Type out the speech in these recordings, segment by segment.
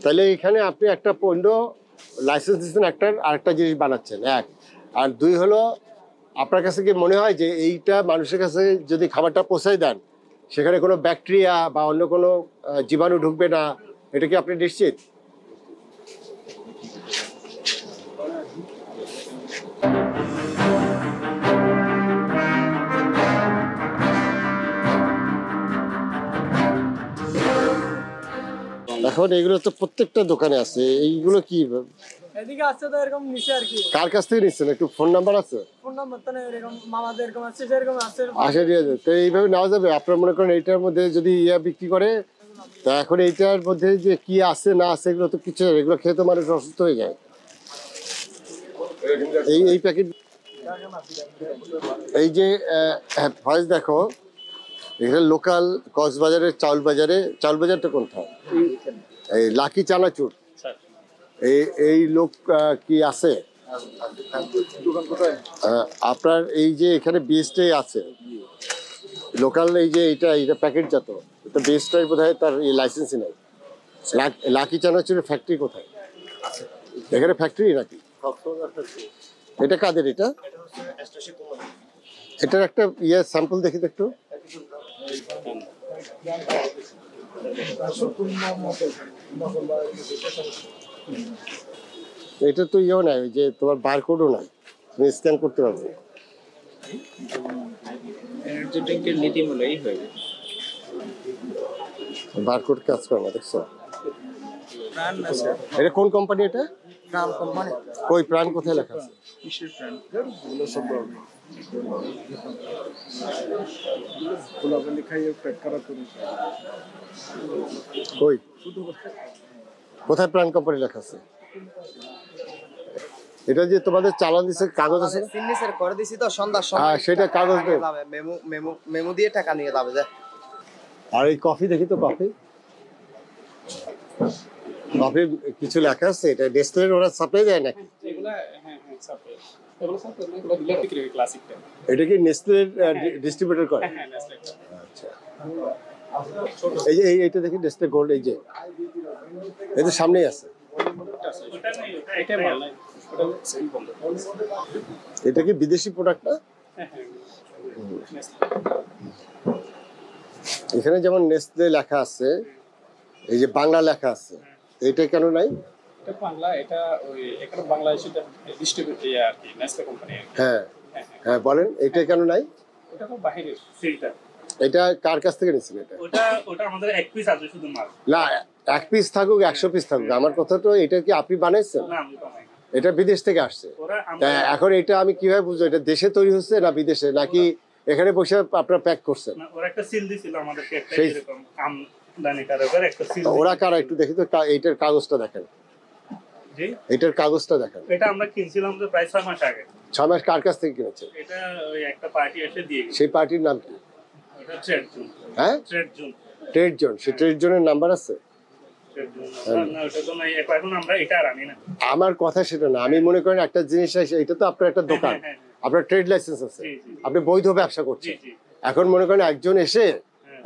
তাহলে এখানে আপনি একটা পণ্য লাইসেন্স দিচ্ছেন একটার, আরেকটা জিনিস বানাচ্ছেন এক। আর দুই হলো, আপনার কাছে কি মনে হয় যে এইটা মানুষের কাছে যদি খাবারটা পৌঁছায় দেন সেখানে কোনো ব্যাকটেরিয়া বা অন্য কোনো জীবাণু ঢুকবে না? এটা কি আপনি নিশ্চিত? এখন এগুলো তো প্রত্যেকটা দোকানে আছে, এইগুলো কি এদিকে আছে তো এরকম নিচে আর কি। কার কাছ থেকে নিচ্ছেন? একটু ফোন নাম্বার আছে? ফোন নাম্বার তো নেই, এরকম মামাদের এরকম আছে, সেরকম আছে। আসে নিয়ে যাবে তো এইভাবে নেওয়া যাবে? আপনার মনে করেন এইটার মধ্যে যদি বিক্রি করে, তা এখন এইটার মধ্যে যে কি আছে না আছে এগুলো তো কিছু, এগুলো খেয়ে তো মানুষ অসুস্থ হয়ে যায়। এই প্যাকেট, এই যে ভয়েস দেখো, এখানে লোকাল কক্সবাজারের চাউল বাজারটা কোনটা? এই লাকি চানাচুর, এই লোক কি আছে আপনার? এই যে এখানে বেস্টটাই আছে লোকাল, এই যে এটা প্যাকেটজাত, এটা বেস্টটাই বোধ হয়, তার এই লাইসেন্সই নাই। লাকি চানাচুরের ফ্যাক্টরি কোথায়? এখানে ফ্যাক্টরি নাকি? এটা কাদের? এটার একটা স্যাম্পল দেখি তো একটু। এটা তো নাই, ওই যে তোমার বারকোডও নাই, তুমি স্ক্যান করতে পারবে। বারকোড কাজ করে না, দেখছো? এটা কোন কোম্পানি? এটা প্রাণ কোম্পানি। কই প্রাণ কোথায় লেখা আছে? কই কোথায় প্রাণ কোম্পানি লেখা আছে? এটা যে তোমাদের চালান দিছে কাগজ আছে, সিগনেচার করে দিছি তো সন্ধ্যার সময়। হ্যাঁ সেটা কাগজ দেবে, মেমো দিয়ে টাকা নিয়ে যাবে যা। আর এই কফি দেখি তো, কফি কিছু লেখা আছে? এটা নেসলের ওরা সাপ্লাই দেয় নাকি? এটা কি নেসলের ডিস্ট্রিবিউটর করে? আচ্ছা, এই যে এইটা দেখি নেসলে গোল্ড, এই যে এদের সামনেই আছে। এটা কি বিদেশি প্রোডাক্ট না? এখানে যেমন নেসলে লেখা আছে, এই যে বাংলা লেখা আছে, এইটা কেন নাই? এটা বাংলা, এটা ওই এখানে বাংলাদেশে ডিস্ট্রিবিউটর আর কি, নেসলে কোম্পানি। হ্যাঁ হ্যাঁ, বলেন এটা কেন নাই? ওটা তো বাইরের ফিল্টার। এটা কার কাছ থেকে নিছেন? এটা ওটা আমাদের এক পিস আছে শুধু মাল। না, এক পিস থাকুক 100 পিস থাকুক, আমার কথা তো এটা কি আপনি বানাইছেন? না, আমি বানাই। এটা বিদেশ থেকে আসছে। এখন এটা আমি কিভাবে বুঝবো এটা দেশে তৈরি হচ্ছে না বিদেশে, নাকি এখানে বসে আপনারা প্যাক করছেন? ওরা একটা সিল দিছিল আমাদেরকে, একটা এরকম আমদানি কারকের একটা সিল। ওরা কারা একটু দেখি তো, এইটার কাগজটা দেখেন। জি, এটার কাগজটা দেখেন। এটা আমরা কিনছিলাম তো প্রায় 6 মাস আগে। 6 মাস কার কাছ থেকে কিনেছে? এটা ওই একটা পার্টি এসে দিয়ে গেছে। সেই পার্টির নাম কি? এটা ট্রেড জোন। হ্যাঁ, ট্রেড জোন। Trade zone. সেই ট্রেড জোনের নাম্বার আছে? না, ওটা তো নাই, এখন আমরা এটা আর আনি না। আমার কথা সেটা না, আমি মনে করেন একটা জিনিস, এটা তো আপনার একটা দোকান, আপনার ট্রেড লাইসেন্স আছে, আপনি বৈধ ব্যবসা করছেন। এখন মনে করেন একজন এসে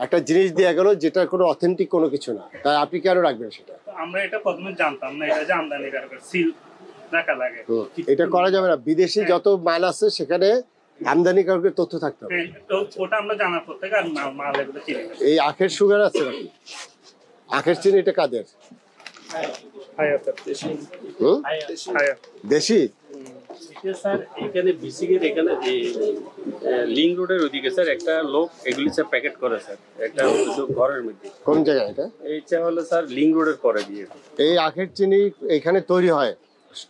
একটা জিনিস দিয়ে গেল যেটা কোনো অথেন্টিক কোনো কিছু না, তাই আপনি কেন রাখবেন সেটা? আমরা এটা প্রথমে জানতাম না, এটা যে আমদানি কারকের সিল রাখা লাগে। এটা করা যাবে না। বিদেশি যত মাল আছে সেখানে আমদানিকারকের তথ্য থাকতে হবে। ওটা আমরা জানার পর থেকে আর মাল এগুলো কিনে। এই আখের সুগার আছে নাকি? আখের চিনি এটা কাদের? দেশি? স্যার এখানে বিসিকের এখানে লিঙ্ক রোডের ওইদিকে স্যার একটা লোক এগুলি স্যার প্যাকেট করে স্যার, একটা ঘরের মধ্যে। কোন জায়গায় এটা? এইটা হলো স্যার লিঙ্ক রোডের পরে দিয়ে। এই আখের চিনি এখানে তৈরি হয়,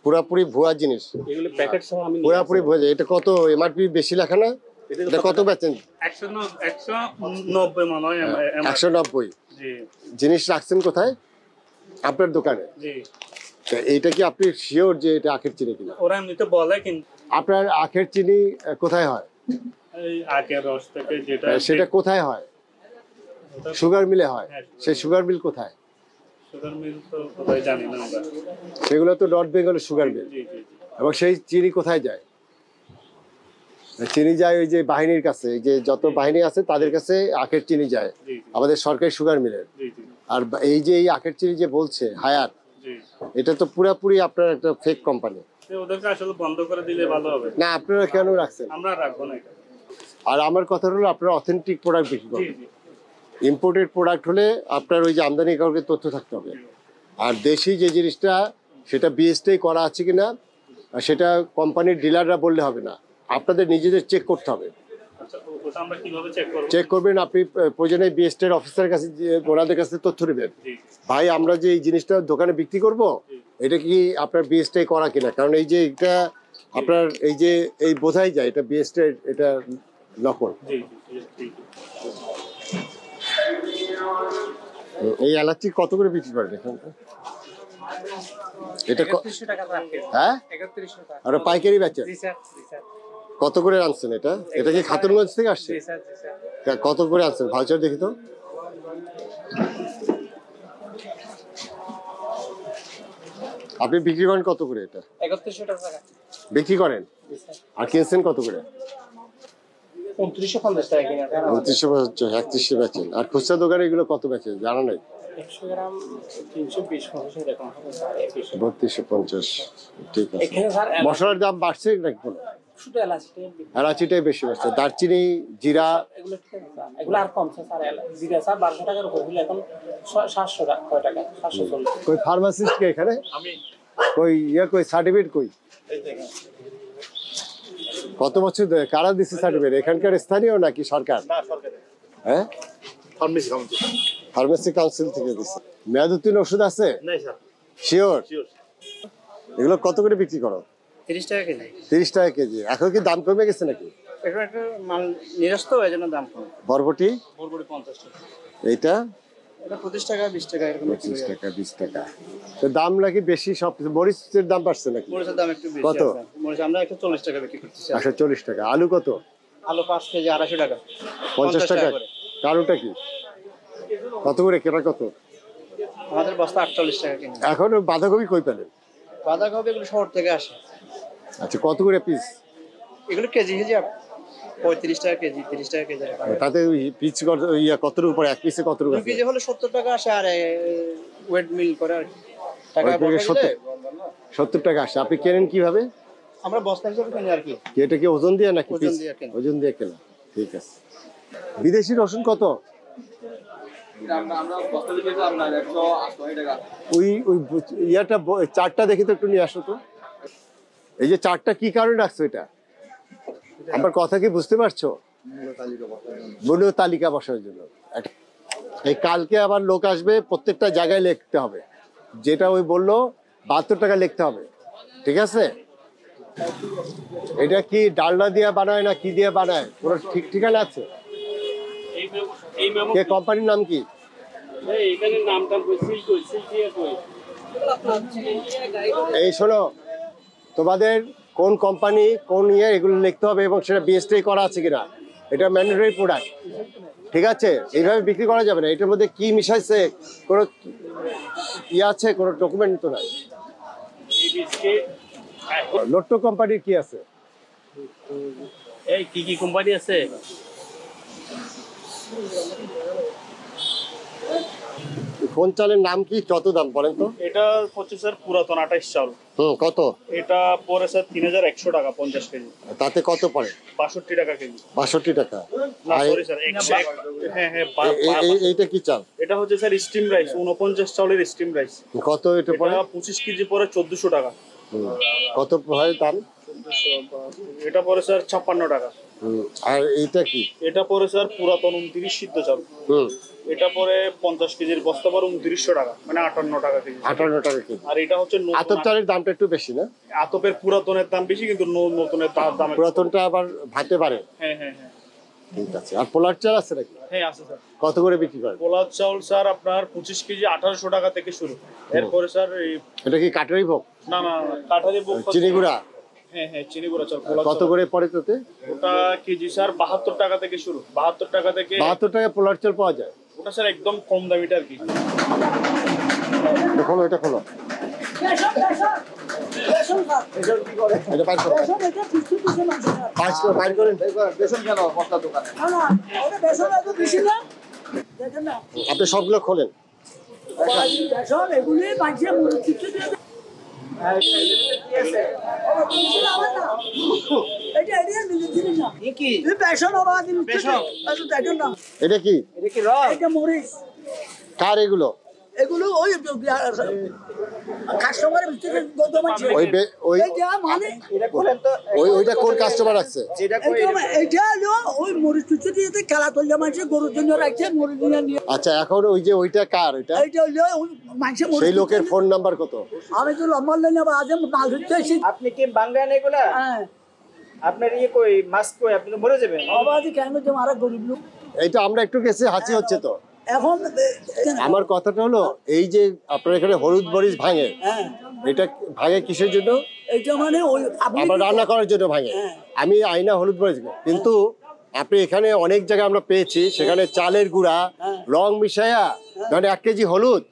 পুরাপুরি ভুয়া জিনিস, এগুলো প্যাকেট সহ আমি পুরাপুরি ভুয়া। এটা কত এমআরপি বেশি লেখা না? এটা কত বেচেন? 190 মনে হয়। 190। জি। জিনিস রাখছেন কোথায়? আপনার দোকানে? জি। এইটা কি আপনি শিওর যে এটা আখের চিনি কিনা? ওরা এমনিতে বলে, কিন্তু আপনার আখের চিনি কোথায় হয়? এই আখের রস থেকে যেটা, সেটা কোথায় হয়? সুগার মিলে হয়। সেই সুগার মিল কোথায়? সুগার মিল তো কোথায় জানি না আমরা। সেগুলো তো নর্থ বেঙ্গলের সুগার মিল। জি জি। এবং সেই চিনি কোথায় যায়? চিনি যায় ওই যে বাহিনীর কাছে, যে যত বাহিনী আছে তাদের কাছে আখের চিনি যায়, আমাদের সরকারি সুগার মিলের। জি জি। আর এই যে এই আখের চিনি যে বলছে হায়াত, জি এটা তো পুরাপুরি আপনার একটা ফেক কোম্পানি। ওদেরকে আসলে বন্ধ করে দিলে ভালো হবে। না আপনারা কেন রাখছেন? আমরা রাখবো না এটা। আর আমার কথা হলো আপনারা অথেন্টিক প্রোডাক্ট বিক্রি জি করেন। জি ইম্পোর্টেড প্রোডাক্ট হলে আপনার ওই যে আমদানিকারকের তথ্য থাকতে হবে। আর দেশি যে জিনিসটা সেটা বিএসটাই করা আছে কিনা সেটা কোম্পানির ডিলাররা বললে হবে না, আপনাদের নিজেদের চেক করতে হবে। আচ্ছা ওটা আমরা কিভাবে চেক করব? চেক করবেন আপনি প্রয়োজনে বিএসটের অফিসারের কাছে ওনাদের কাছে তথ্য নেবেন, জি ভাই আমরা যে এই জিনিসটা দোকানে বিক্রি করব এটা কি আপনার বিএসটাই করা কিনা, কারণ এই যে এটা আপনার এই যে এই বোঝাই যায় এটা বিএসটের এটা নকল। জি জি জি এই এলাচি কত করে বিক্রি করেন এখানে? এটা 3100 টাকা দাম। হ্যাঁ 3100 টাকা। আর পাইকারি বেচেন? জি স্যার, জি স্যার। কত করে আনছেন এটা? এটা কি খাতুনগঞ্জ থেকে আসছে? জি স্যার, জি স্যার। কত করে আনছেন ভাউচার দেখি তো। আপনি বিক্রি করেন কত করে এটা? 3100 টাকা। বিক্রি করেন জি স্যার। আর কিনছেন কত করে? 2950 টাকা কিনা। 2950 31 বেচেন। আর খুচরা দোকানে এগুলো কত বেচেন জানা নাই? 100 গ্রাম 320 এরকম হবে স্যার। 3250। ঠিক আছে। এখানে স্যার মশলার দাম বাড়ছে নাকি কোনো? শুধু এলাচি এলাচিটাই বেশি বাড়ছে, দারচিনি জিরা এগুলো ঠিক আছে স্যার। এগুলো আর কমছে স্যার। জিরা স্যার 1200 টাকার উপর হলে এখন 700 টাকা 740। কই ফার্মাসিস্ট কে এখানে? আমি কই কই সার্টিফিকেট কই? কত বছর ধরে কারা দিচ্ছে সার্টিফিকেট? এখানকার স্থানীয় নাকি সরকার? না সরকারে হ্যাঁ ফার্মেসি কাউন্সিল ফার্মেসি কাউন্সিল থেকে দিচ্ছে। মেয়াদ উত্তীর্ণ ওষুধ আছে? নাই স্যার। শিওর? শিওর এগুলো কত করে বিক্রি করো? 30 টাকা কেজি। 30 টাকা কেজি। এখন কি দাম কমে গেছে নাকি? এখন একটা মাল নিরস্ত এই জন্য দাম কম। বরবটি বরবটি 50 টাকা। এইটা এটা 25 টাকা 20 টাকা এরকম বিক্রি 25 হয়। টাকা 20 টাকা। তো দাম নাকি বেশি সব কিছু। মরিচের দাম বাড়ছে নাকি? মরিচের দাম একটু বেশি কত? আছে। মরিচ আমরা 140 টাকা বিক্রি করতেছি। 140 টাকা। আলু কত? আলু 5 কেজি 250 টাকা। 50 টাকা। করে। কারোটা কি কত করে কেনা কত? আমাদের বস্তা 48 টাকা কিনে। এখন বাঁধাকপি কই পেলেন? বাঁধাকপি এগুলো শহর থেকে আসে। আচ্ছা কত করে পিস? এগুলো কেজি হিসাব 35 টাকা কেজি 30 টাকা কেজি। তাতে পিস কতর উপরে এক পিসে কত 2 টাকা? কেজি হলে 70 টাকা আসে আর ওয়েট মিল করে আর কি। টাকা ওই থেকে বসাই 70 দিলে 70 টাকা আসে। আপনি কেনেন কিভাবে? আমরা বস্তা হিসেবে কিনি আর কি। কি এটা কি ওজন দিয়ে নাকি ওজন পিস? দিয়ে কেনা। ওজন দিয়ে কেনা। ঠিক আছে। বিদেশি রসুন কত? আমরা বস্তা দিয়ে আপনার 180 টাকা। ওই ওই চারটা দেখি তো একটু নিয়ে আসো তো। এই যে চারটা কি কারণে রাখছো এটা? আমার কথা কি বুঝতে পারছো? মূল্য তালিকা বসার জন্য। এই কালকে আবার লোক আসবে, প্রত্যেকটা জায়গায় লিখতে হবে, যেটা ওই বললো 72 টাকা লিখতে হবে। ঠিক আছে? এটা কি ডালনা দিয়ে বানায় না কি দিয়ে বানায় কোনো ঠিক ঠিকানা আছে? এই মেমো কে কোম্পানির নাম কি? এখানে নামটা কইছিল দিয়ে কই। এই শোনো, তোমাদের কোন কোম্পানি কোন ইয়ে এগুলো লিখতে হবে এবং সেটা বিএসটি করা আছে কিনা। এটা ম্যান্ডেটরি প্রোডাক্ট। ঠিক আছে? এইভাবে বিক্রি করা যাবে না। এটার মধ্যে কি মিশাইছে কোনো ইয়ে আছে? কোনো ডকুমেন্ট তো নাই। এই বিস্কিট লোট্টো কোম্পানির কি আছে? এই কি কোম্পানি আছে? কোন চালের নাম কি, কত দাম বলেন তো? এটা হচ্ছে স্যার পুরাতন 28 চাল। কত? এটা পরে স্যার 3100 টাকা 50 কেজি। তাতে কত পড়ে? 62 টাকা কেজি। 62 টাকা। না আর সরি স্যার 100। হ্যাঁ হ্যাঁ এইটা কি চাল? এটা হচ্ছে স্যার স্টিম রাইস 49 চালের স্টিম রাইস। কত এটা পড়ে? এটা 25 কেজি পরে 1400 টাকা। কত হয় দাম? এটা পরে স্যার 56 টাকা। আর এইটা কি? এটা পরে স্যার পুরাতন 29 সিদ্ধ চাল। এটা পরে 50 কেজির বস্তা পরে 2900 টাকা, মানে 58 টাকা কেজি। 58 টাকা কেজি। আর এটা হচ্ছে আতপ চালের দামটা একটু বেশি না? আতপের পুরাতনের দাম বেশি, কিন্তু নতুনের দাম পুরাতনটা আবার ভাতে পারে। হ্যাঁ হ্যাঁ হ্যাঁ ঠিক আছে। আর পোলার চাল আছে নাকি? হ্যাঁ আছে স্যার। কত করে বিক্রি করেন? পোলার চাউল স্যার আপনার 25 কেজি 1800 টাকা থেকে শুরু। এরপরে স্যার এই এটা কি কাটারি ভোগ? না না কাঠারি বুক। চিনি গুঁড়া? হ্যাঁ হ্যাঁ চিনি গুঁড়া চাল। পোলার কত চাল। করে পড়ে তাতে? ওটা কেজি স্যার 72 টাকা থেকে শুরু। 72 টাকা থেকে 72 টাকা পোলার চাল পাওয়া যায়? ওটা স্যার একদম কম দামিটা আর কি। এটা খোলো, এটা খোলো। এটা বাইর করো। বাইর করেন। আপনি সবগুলো খোলেন। এগুলি বাঁচিয়ে কিছু এটা কি মরিচ কার এগুলো? এগুলো ওই কাস্টমারের ভিতরে ওই মানে ওইটা কোন কাস্টমার আছে? এটা হলো ওই মরিচ টুচু দিয়ে খেলা করলে মানুষ গরুর জন্য রাখছে মরিচ নিয়ে। আচ্ছা, এখন ওই যে ওইটা কার? ওইটা এইটা হলো ওই মানুষের সেই লোকের ফোন নাম্বার কত? আমি তো লম্বা লাইনে আজ মাল ধরতে আসি। আপনি কি বাংলায় এগুলা? হ্যাঁ, আপনার ইয়ে কই মাস্ক কই আপনি তো মরে যাবেন। আবার কেন তোমার গরিব লোক এইটা আমরা একটু গেছি, হাঁচি হচ্ছে তো। এখন আমার কথাটা হলো এই যে আপনার এখানে হলুদ মরিচ ভাঙে, হ্যাঁ, এটা ভাঙে কিসের জন্য? এইটা মানে ওই আপনি আবার রান্না করার জন্য ভাঙে। আমি আইনা হলুদ মরিচ, কিন্তু আপনি এখানে অনেক জায়গায় আমরা পেয়েছি সেখানে চালের গুঁড়া রং মিশায়া, মানে 1 কেজি হলুদ,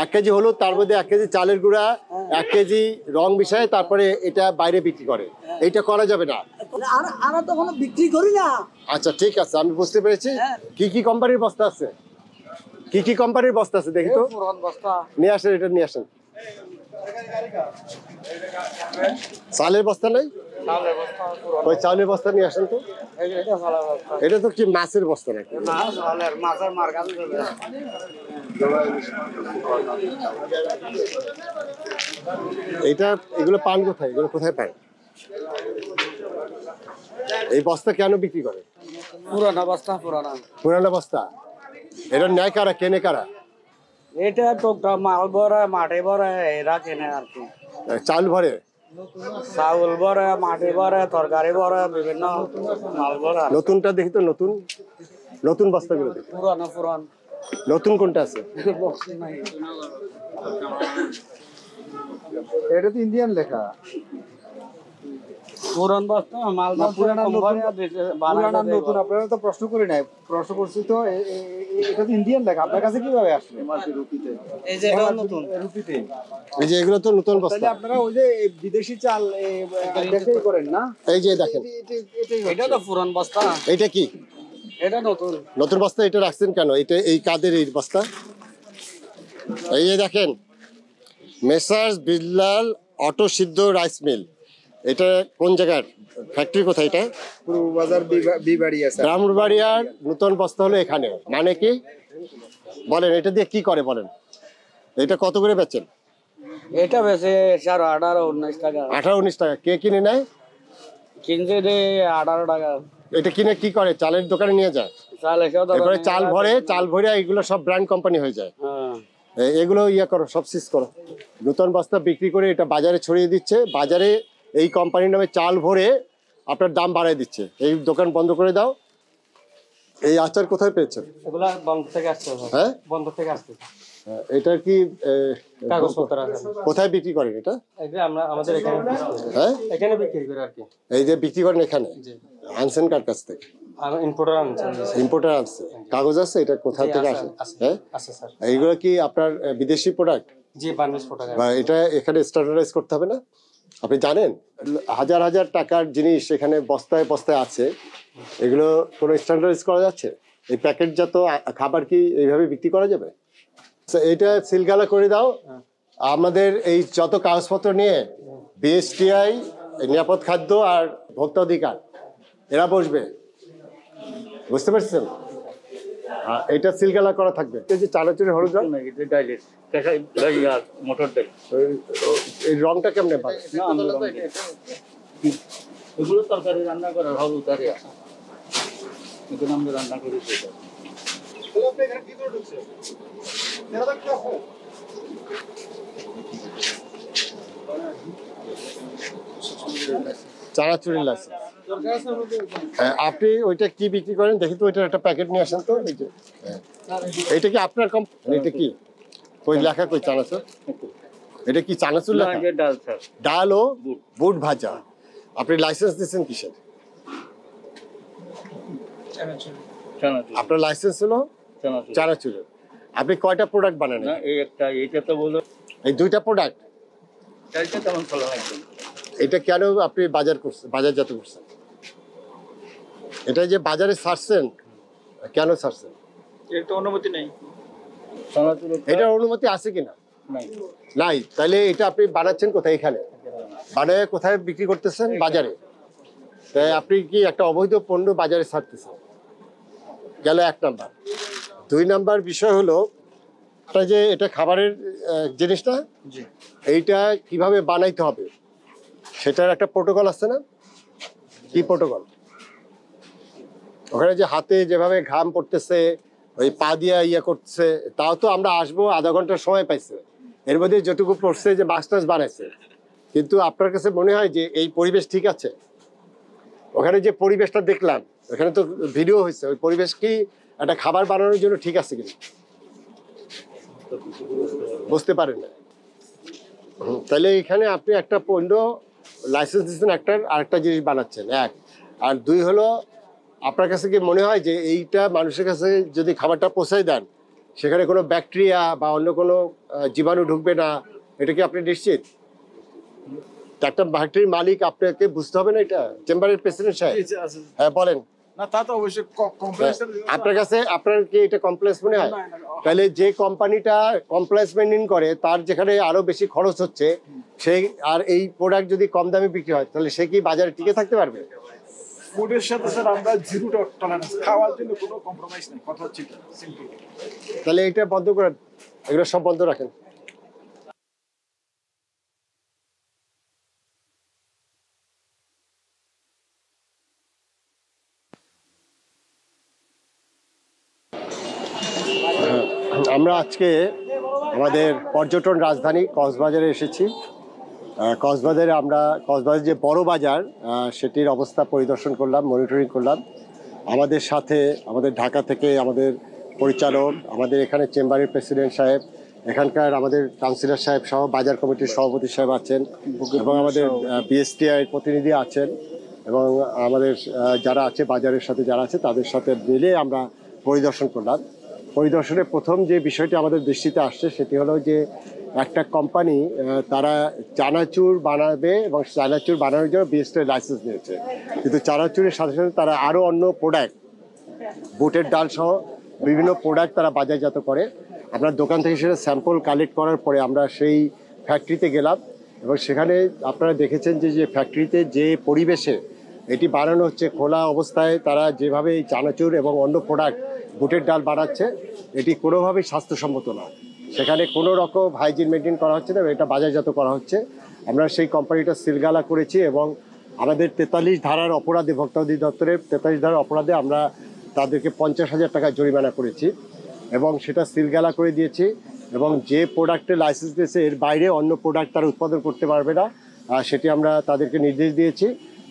1 কেজি হলুদ তার মধ্যে 1 কেজি চালের গুঁড়া, 1 কেজি রং মিশায় তারপরে এটা বাইরে বিক্রি করে। এইটা করা যাবে না। আর তো কোনো বিক্রি করি না। আচ্ছা ঠিক আছে, আমি বুঝতে পেরেছি। কি কি কোম্পানির বস্তা আছে? কি কি কোম্পানির বস্তা আছে দেখি তো। নিয়ে আসেন, এটা নিয়ে আসেন। চালের বস্তা নাই? ওই চালের বস্তা নিয়ে আসেন তো। এটা তো কি মাছের বস্তা নাকি? এটা এগুলো পান কোথায়? এগুলো কোথায় পায়? এই বস্তা কেন বিক্রি করে? পুরানা বস্তা পুরানা। পুরানো বস্তা। এটা নেয় কারা, কেনে কারা? এটা টুকটা মাল ভরে মাটি ভরে এরা কেনে আর কি। চাল ভরে, চাউল ভরে মাটি ভরে তরকারি ভরে বিভিন্ন মাল ভরে। নতুনটা দেখি তো, নতুন নতুন বস্তাগুলো দেখি। পুরানা পুরান নতুন কোনটা আছে? এটা তো ইন্ডিয়ান লেখা। পুরান বস্তা মাল পুরানা বানানো নতুন আপনারা তো প্রশ্ন করি নাই, প্রশ্ন করছি তো এটা তো ইন্ডিয়ান লেখা, আপনার কাছে কিভাবে আসলে? রুপিতে এই যে এটা নতুন রুপিতে এই যে এগুলো তো নতুন তাহলে বস্তা। আপনারা ওই যে বিদেশি চাল দেশেই করেন না? এই যে দেখেন, এটা তো পুরান বস্তা, এইটা কি এটা নতুন। নতুন বস্তা? এটা রাখছেন কেন? এটা এই কাদের এই বস্তা? এই যে দেখেন, মেসার্স বিল্লাল অটো সিদ্ধ রাইস মিল। এটা কোন জায়গার ফ্যাক্টরি? কোথায় এটা? পুরো বাজার বিবাড়ি আছে। রামবাড়িয়ার নতুন বস্তা হলো এখানে। মানে কি বলেন, এটা দিয়ে কি করে বলেন? এটা কত করে বেচেন? এটা বেশি 18-19 টাকা। 18-19 টাকা। কে কিনে নেয়? কিনছে যে 18 টাকা। এটা কিনে কি করে? চালের দোকানে নিয়ে যায়। চাল এসেও এরপরে চাল ভরে এগুলো সব ব্র্যান্ড কোম্পানি হয়ে যায়। এগুলো ইয়ে করো, সব সিজ করো। নতুন বস্তা বিক্রি করে এটা বাজারে ছড়িয়ে দিচ্ছে। বাজারে এই কোম্পানির নামে চাল ভরে আপনার দাম বাড়ায় দিচ্ছে। এই দোকান বন্ধ করে দাও। এই আচার কোথায় পেয়েছেন? এগুলা বন্ধ থেকে আসছে। হ্যাঁ, বন্ধ থেকে আসছে। এটা কি কাগজপত্র আছে। কোথায় বিক্রি করেন এটা? এই যে আমরা আমাদের এখানে হ্যাঁ, এখানে বিক্রি করি আর কি। এই যে বিক্রি করেন এখানে, আনছেন কার কাছ থেকে? আমি ইম্পোর্টার আনছি। ইম্পোর্টার আনছে। কাগজ আছে? এটা কোথা থেকে আসে? হ্যাঁ, আছে স্যার। এইগুলো কি আপনার বিদেশি প্রোডাক্ট? জি, বাংলাদেশ প্রোডাক্ট। বা এটা এখানে স্ট্যান্ডার্ডাইজ করতে হবে না? আপনি জানেন হাজার হাজার টাকার জিনিস এখানে বস্তায় বস্তায় আছে, এগুলো কোনো স্ট্যান্ডার্ডাইজ করা যাচ্ছে? এই প্যাকেটজাত খাবার কি এইভাবে বিক্রি করা যাবে? এটা সিলগালা করে দাও। আমাদের এই যত কাগজপত্র নিয়ে বিএসটিআই, নিরাপদ খাদ্য আর ভোক্তা অধিকার এরা বসবে, বুঝতে পারছেন? এটা সিলগালা করা থাকবে। এই যে চানাচুরের হলুদ রং, মোটর ডাল এই রংটা কেমনে পাবে? এগুলো তরকারি রান্না করার হলুদ আর এগুলো আমরা রান্না করি। চানাচুরের লাইসেন্স। আপনি ওইটা কি বিক্রি করেন দেখি তো, ওইটার একটা প্যাকেট নিয়ে আসেন তো। এই যে এইটা কি আপনার কোম্পানি? এটা কি কই লেখা কই চানাচুর? এটা কি চানাচুর লেখা? ডাল স্যার, ডাল ও বুট ভাজা। আপনি লাইসেন্স দিচ্ছেন কিসের? আপনার লাইসেন্স হলো চানাচুরের। আপনি কয়টা প্রোডাক্ট বানান? এই একটা, এইটা তো বলো এই দুইটা প্রোডাক্ট। চালটা তেমন ভালো একদম। এটা কেন আপনি বাজারজাত করছেন? এটা যে বাজারে ছাড়ছেন, কেন ছাড়ছেন? এর তো অনুমতি নেই। এটার অনুমতি আছে কিনা? নাই। তাহলে এটা আপনি বানাচ্ছেন কোথায়? এখানে বানায় কোথায় বিক্রি করতেছেন? বাজারে। তাই আপনি কি একটা অবৈধ পণ্য বাজারে ছাড়তেছেন, গেল 1 নাম্বার। 2 নাম্বার বিষয় হলো যে এটা খাবারের জিনিস না, এইটা কিভাবে বানাইতে হবে সেটার একটা প্রোটোকল আছে না? কি প্রোটোকল? ওখানে যে হাতে যেভাবে ঘাম পড়তেছে, ওই পা দিয়া ইয়ে করতেছে, তাও তো আমরা আসবো আধা ঘন্টার সময় পাইছে, এর মধ্যে যেটুকু পড়ছে যে মাছ টাছ বানাইছে। কিন্তু আপনার কাছে মনে হয় যে এই পরিবেশ ঠিক আছে? ওখানে যে পরিবেশটা দেখলাম, ওখানে তো ভিডিও হয়েছে, ওই পরিবেশ কি একটা খাবার বানানোর জন্য ঠিক আছে কিনা বুঝতে পারেন না। তাহলে এখানে আপনি একটা পণ্য লাইসেন্স দিচ্ছেন একটার, আরেকটা জিনিস বানাচ্ছেন, 1। আর 2 হলো আপনার কাছে কি মনে হয় যে এইটা মানুষের কাছে যদি খাবারটা পৌঁছাই দেন সেখানে কোনো ব্যাকটেরিয়া বা অন্য কোনো জীবাণু ঢুকবে না? এটা কি আপনি নিশ্চিত? একটা ফ্যাক্টরির মালিক, আপনাকে বুঝতে হবে না এটা? চেম্বারের প্রেসিডেন্ট সাহেব, হ্যাঁ বলেন। না তা তো অবশ্যই আপনার কাছে আপনার কি এটা কমপ্লেক্স মনে হয়? তাহলে যে কোম্পানিটা কমপ্লেক্স মেনটেন করে তার যেখানে আরো বেশি খরচ হচ্ছে, সেই আর এই প্রোডাক্ট যদি কম দামে বিক্রি হয় তাহলে সে কি বাজারে টিকে থাকতে পারবে? ফুডের সাথে স্যার আমরা জিরো টলারেন্স, খাওয়ার জন্য কোনো কম্প্রোমাইজ নেই, কথা হচ্ছে সিম্পল। তাহলে এটা বন্ধ করেন, এগুলো সব বন্ধ রাখেন। আমরা আজকে আমাদের পর্যটন রাজধানী কক্সবাজারে এসেছি। কক্সবাজারে আমরা কক্সবাজার যে বড় বাজার সেটির অবস্থা পরিদর্শন করলাম, মনিটরিং করলাম। আমাদের সাথে আমাদের ঢাকা থেকে আমাদের পরিচালক, আমাদের এখানে চেম্বারের প্রেসিডেন্ট সাহেব, এখানকার আমাদের কাউন্সিলর সাহেব সহ বাজার কমিটির সভাপতি সাহেব আছেন, এবং আমাদের বিএসটিআই প্রতিনিধি আছেন, এবং আমাদের যারা আছে বাজারের সাথে যারা আছে তাদের সাথে মিলে আমরা পরিদর্শন করলাম। পরিদর্শনে প্রথম যে বিষয়টি আমাদের দৃষ্টিতে আসছে সেটি হলো যে একটা কোম্পানি তারা চানাচুর বানাবে এবং চানাচুর বানানোর জন্য বিএসটিআই লাইসেন্স নিয়েছে, কিন্তু চানাচুরের সাথে সাথে তারা আরও অন্য প্রোডাক্ট, বুটের ডাল সহ বিভিন্ন প্রোডাক্ট তারা বাজারজাত করে। আমরা দোকান থেকে সেটা স্যাম্পল কালেক্ট করার পরে আমরা সেই ফ্যাক্টরিতে গেলাম, এবং সেখানে আপনারা দেখেছেন যে ফ্যাক্টরিতে যে পরিবেশে এটি বানানো হচ্ছে, খোলা অবস্থায় তারা যেভাবে এই চানাচুর এবং অন্য প্রোডাক্ট বুটের ডাল বানাচ্ছে, এটি কোনোভাবেই স্বাস্থ্যসম্মত না। সেখানে কোনো রকম হাইজিন মেনটেন করা হচ্ছে না, এটা বাজারজাত করা হচ্ছে। আমরা সেই কোম্পানিটা সিলগালা করেছি এবং আমাদের 43 ধারার অপরাধে, ভোক্তা অধিদপ্তরের 43 ধারার অপরাধে আমরা তাদেরকে 50,000 টাকা জরিমানা করেছি এবং সেটা সিলগালা করে দিয়েছি। এবং যে প্রোডাক্টের লাইসেন্স দিয়েছে এর বাইরে অন্য প্রোডাক্ট তারা উৎপাদন করতে পারবে না, সেটি আমরা তাদেরকে নির্দেশ দিয়েছি।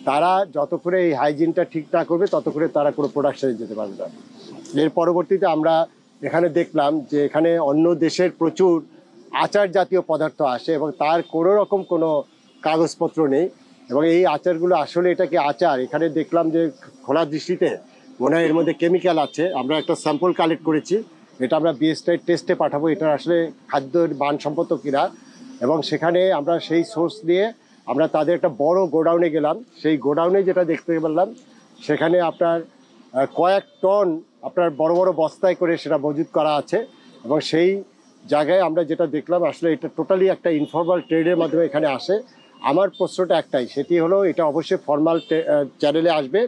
তারা যত করে এই হাইজিনটা ঠিক না করবে তত করে তারা কোনো প্রোডাকশনে যেতে পারবে না। এর পরবর্তীতে আমরা এখানে দেখলাম যে এখানে অন্য দেশের প্রচুর আচার জাতীয় পদার্থ আসে এবং তার কোনো রকম কোনো কাগজপত্র নেই, এবং এই আচারগুলো আসলে এটা কি আচার? এখানে দেখলাম যে খোলা দৃষ্টিতে মনে হয় এর মধ্যে কেমিক্যাল আছে। আমরা একটা স্যাম্পল কালেক্ট করেছি, এটা আমরা বিএসটিআই টেস্টে পাঠাবো, এটা আসলে খাদ্যের মানসম্মত কিনা। এবং সেখানে আমরা সেই সোর্স দিয়ে আমরা তাদের একটা বড় গোডাউনে গেলাম। সেই গোডাউনে যেটা দেখতে পেলাম সেখানে আপনার কয়েক টন আপনার বড় বড় বস্তায় করে সেটা মজুত করা আছে, এবং সেই জায়গায় আমরা যেটা দেখলাম আসলে এটা টোটালি একটা ইনফর্মাল ট্রেডের মাধ্যমে এখানে আসে। আমার প্রশ্নটা একটাই, সেটি হলো এটা অবশ্যই ফর্মাল চ্যানেলে আসবে,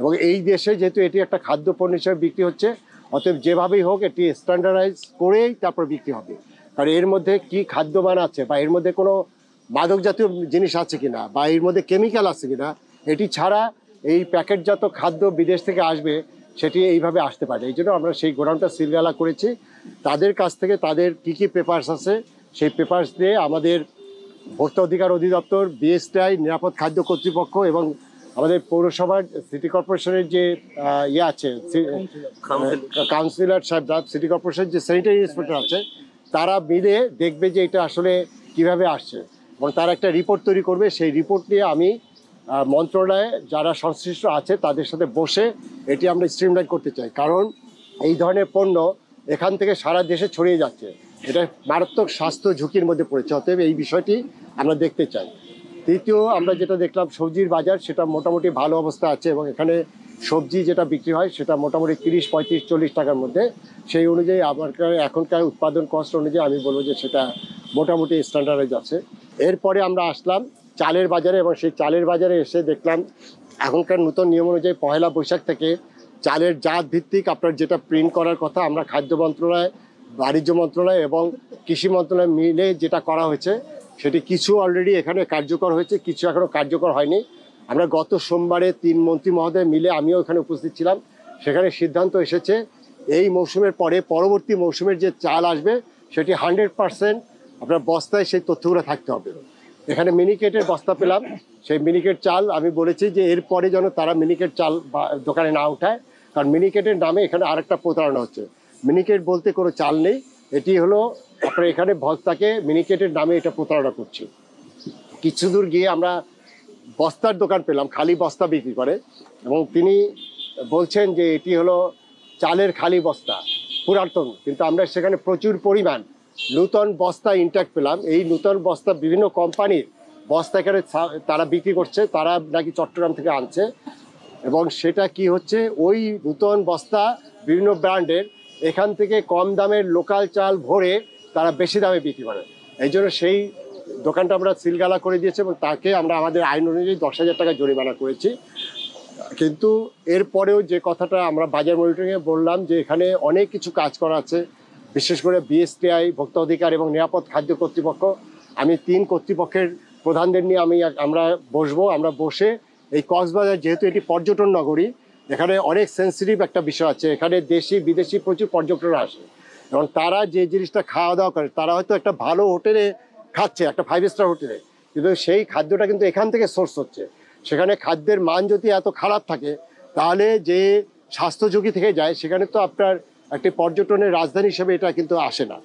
এবং এই দেশে যেহেতু এটি একটা খাদ্যপণ্য হিসেবে বিক্রি হচ্ছে, অতএব যেভাবেই হোক এটি স্ট্যান্ডার্ডাইজ করেই তারপর বিক্রি হবে। কারণ এর মধ্যে কি খাদ্য বানাচ্ছে বা এর মধ্যে কোনো মাদক জাতীয় জিনিস আছে কিনা বা এর মধ্যে কেমিক্যাল আছে কিনা, এটি ছাড়া এই প্যাকেটজাত খাদ্য বিদেশ থেকে আসবে সেটি এইভাবে আসতে পারে। এই জন্য আমরা সেই গোডাউনটা সিলগালা করেছি। তাদের কাছ থেকে তাদের কী কী পেপারস আছে সেই পেপারস দিয়ে আমাদের ভোক্তা অধিকার অধিদপ্তর, বিএসটিআই, নিরাপদ খাদ্য কর্তৃপক্ষ এবং আমাদের পৌরসভার সিটি কর্পোরেশনের যে ইয়ে আছে কাউন্সিলর সাহেব, সিটি কর্পোরেশনের যে স্যানিটারি ইন্সপেক্টর আছে, তারা মিলে দেখবে যে এটা আসলে কিভাবে আসছে এবং তারা একটা রিপোর্ট তৈরি করবে। সেই রিপোর্ট নিয়ে আমি মন্ত্রণালয়ে যারা সংশ্লিষ্ট আছে তাদের সাথে বসে এটি আমরা স্ট্রিমলাইন করতে চাই, কারণ এই ধরনের পণ্য এখান থেকে সারা দেশে ছড়িয়ে যাচ্ছে, এটা মারাত্মক স্বাস্থ্য ঝুঁকির মধ্যে পড়েছে। অতএব এই বিষয়টি আমরা দেখতে চাই। তৃতীয়, আমরা যেটা দেখলাম সবজির বাজার, সেটা মোটামুটি ভালো অবস্থা আছে এবং এখানে সবজি যেটা বিক্রি হয় সেটা মোটামুটি 30, 35, 40 টাকার মধ্যে। সেই অনুযায়ী এখনকার উৎপাদন কস্ট অনুযায়ী আমি বলবো যে সেটা মোটামুটি স্ট্যান্ডার্ডাইজ আছে। এরপরে আমরা আসলাম চালের বাজারে, এবং সেই চালের বাজারে এসে দেখলাম এখনকার নতুন নিয়ম অনুযায়ী 1 বৈশাখ থেকে চালের জাত ভিত্তিক আপনার যেটা প্রিন্ট করার কথা, আমরা খাদ্য মন্ত্রণালয়, বাণিজ্য মন্ত্রণালয় এবং কৃষি মন্ত্রণালয় মিলে যেটা করা হয়েছে সেটি কিছু অলরেডি এখানে কার্যকর হয়েছে, কিছু এখনও কার্যকর হয়নি। আমরা গত সোমবারে 3 মন্ত্রী মহোদয় মিলে, আমিও এখানে উপস্থিত ছিলাম, সেখানে সিদ্ধান্ত এসেছে এই মৌসুমের পরে পরবর্তী মৌসুমের যে চাল আসবে সেটি 100% আপনার বস্তায় সেই তথ্যগুলো থাকতে হবে। এখানে মিনিকেটের বস্তা পেলাম, সেই মিনিকেট চাল আমি বলেছি যে এরপরে যেন তারা মিনিকেট চাল দোকানে না উঠায়, কারণ মিনিকেটের নামে এখানে আরেকটা প্রতারণা হচ্ছে। মিনিকেট বলতে কোনো চাল নেই, এটি হলো আপনার এখানে ভক্তাকে মিনিকেটের নামে এটা প্রতারণা করছে। কিছু দূর গিয়ে আমরা বস্তার দোকান পেলাম, খালি বস্তা বিক্রি করে, এবং তিনি বলছেন যে এটি হলো চালের খালি বস্তা পুরাতন, কিন্তু আমরা সেখানে প্রচুর পরিমাণ নূতন বস্তা ইনট্যাক্ট পেলাম। এই নূতন বস্তা বিভিন্ন কোম্পানির বস্তা এখানে তারা বিক্রি করছে, তারা নাকি চট্টগ্রাম থেকে আনছে, এবং সেটা কি হচ্ছে ওই নূতন বস্তা বিভিন্ন ব্র্যান্ডের এখান থেকে কম দামের লোকাল চাল ভরে তারা বেশি দামে বিক্রি করে। এই জন্য সেই দোকানটা আমরা সিলগালা করে দিয়েছি এবং তাকে আমরা আমাদের আইন অনুযায়ী 10,000 টাকা জরিমানা করেছি। কিন্তু এরপরেও যে কথাটা আমরা বাজার মনিটরিংয়ে বললাম যে এখানে অনেক কিছু কাজ করা আছে, বিশেষ করে বিএসটিআই, ভোক্তা অধিকার এবং নিরাপদ খাদ্য কর্তৃপক্ষ, আমি 3 কর্তৃপক্ষের প্রধানদের নিয়ে আমরা বসবো। আমরা বসে এই কক্সবাজার যেহেতু এটি পর্যটন নগরী, এখানে অনেক সেন্সিটিভ একটা বিষয় আছে, এখানে দেশি বিদেশি প্রচুর পর্যটকরা আসে, এবং তারা যে জিনিসটা খাওয়া দাওয়া করে, তারা হয়তো একটা ভালো হোটেলে খাচ্ছে, একটা 5 স্টার হোটেলে, কিন্তু সেই খাদ্যটা কিন্তু এখান থেকে সোর্স হচ্ছে। সেখানে খাদ্যের মান যদি এত খারাপ থাকে তাহলে যে স্বাস্থ্য ঝুঁকি থেকে যায়, সেখানে তো আপনার একটি পর্যটনের রাজধানী হিসেবে এটা কিন্তু আসে না।